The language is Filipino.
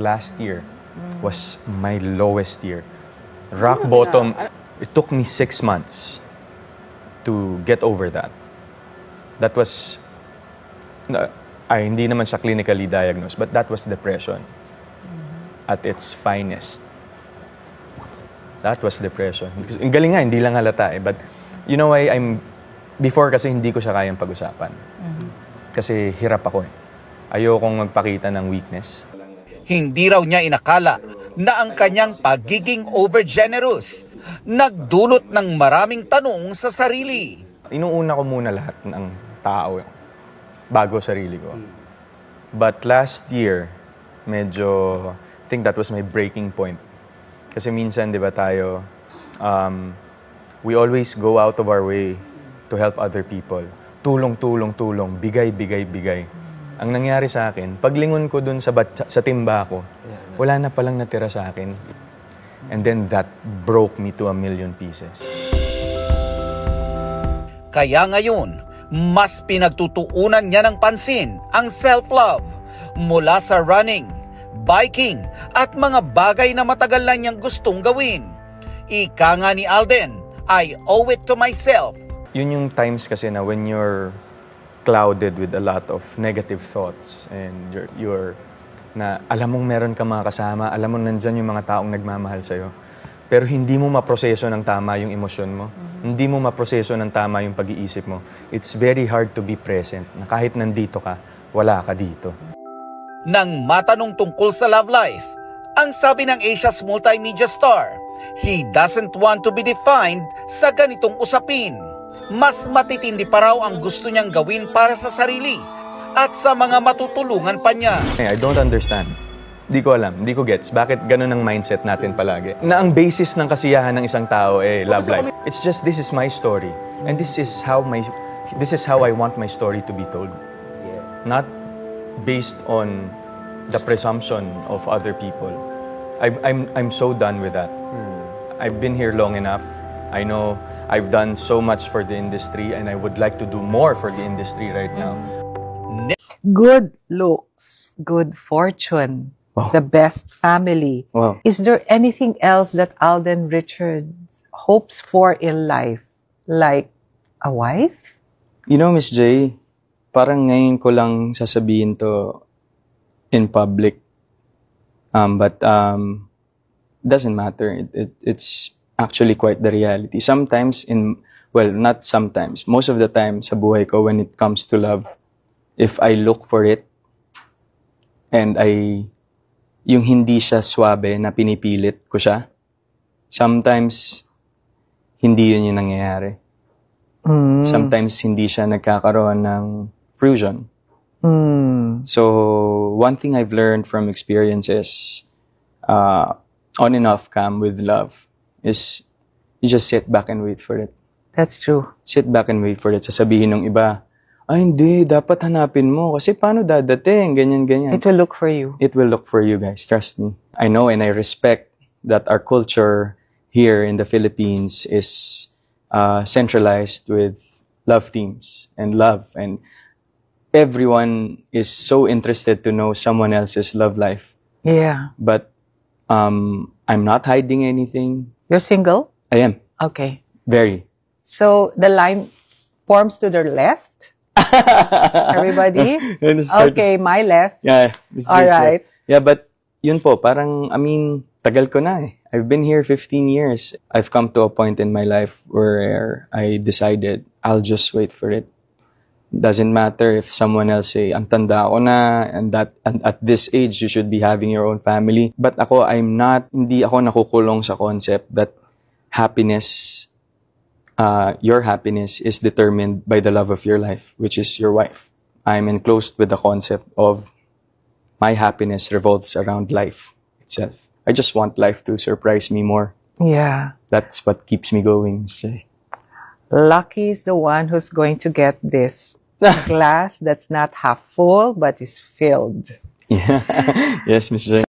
last year was my lowest year. Rock bottom. It took me 6 months to get over that. That was, hindi naman siya clinically diagnosed, but that was depression at its finest. That was depression. Ang galing nga, hindi lang halata eh. But you know why before kasi hindi ko siya kayang pag-usapan. Kasi hirap ako eh. Ayokong magpakita ng weakness. Hindi raw niya inakala na ang kanyang pagiging overgenerous nagdulot ng maraming tanong sa sarili. Inuuna ko muna lahat ng tao bago sarili ko. But last year, medyo, I think that was my breaking point. Kasi minsan, di ba tayo, we always go out of our way to help other people. Tulong, bigay. Ang nangyari sa akin, paglingon ko dun sa timba ko, wala na palang natira sa akin. And then that broke me to 1,000,000 pieces. Kaya ngayon, mas pinagtutuunan niya ng pansin ang self-love mula sa running, biking at mga bagay na matagal na niyang gustong gawin. Ika nga ni Alden, I owe it to myself. Yun yung times kasi na when you're clouded with a lot of negative thoughts and you're na alam mong meron ka mga kasama, alam mo nandyan yung mga taong nagmamahal sa'yo, pero hindi mo maproseso ng tama yung emosyon mo, hindi mo maproseso ng tama yung pag-iisip mo, it's very hard to be present, na kahit nandito ka, wala ka dito. Nang matanong tungkol sa love life, ang sabi ng Asia's multimedia star, he doesn't want to be defined sa ganitong usapin. Mas matitindi pa raw ang gusto niyang gawin para sa sarili at sa mga matutulungan pa niya. I don't understand. Di ko alam, di ko gets. Bakit ganun ang mindset natin palagi? Na ang basis ng kasiyahan ng isang tao love life. It's just this is my story. And this is how I want my story to be told. Not based on the presumption of other people. I'm so done with that. I've been here long enough. I know I've done so much for the industry and I would like to do more for the industry right now. Good looks, good fortune, the best family. Wow. Is there anything else that Alden Richards hopes for in life? Like a wife? You know, Miss J, parang ngayon ko lang sasabihin to in public. But doesn't matter. It's actually quite the reality. Sometimes not sometimes, most of the time sa buhay ko when it comes to love, if I look for it and yung hindi siya swabe na pinipilit ko siya, sometimes hindi yun yung nangyayari. Sometimes hindi siya nagkakaroon ng fruition. So one thing I've learned from experience is on and off cam with love is you just sit back and wait for it. That's true. Sit back and wait for it. Sasabihin ng iba, ay hindi, dapat hanapin mo kasi paano dadating, ganyan. It will look for you. It will look for you guys, trust me. I know and I respect that our culture here in the Philippines is centralized with love teams and love, and everyone is so interested to know someone else's love life. Yeah. But I'm not hiding anything. You're single? I am. Okay. Very. So the line forms to the left. Everybody? Okay, my left. Yeah. All right. Yeah, but yun po, parang, tagal ko na eh. I've been here 15 years. I've come to a point in my life where I decided I'll just wait for it. Doesn't matter if someone else say, ang tanda ko na, and at this age, you should be having your own family. But ako, hindi ako nakukulong sa concept that happiness, your happiness is determined by the love of your life, which is your wife. I'm enclosed with the concept of my happiness revolves around life itself. I just want life to surprise me more. Yeah. That's what keeps me going, Ms. J. Lucky is the one who's going to get this glass that's not half full, but is filled. Yeah. Yes, Ms. J.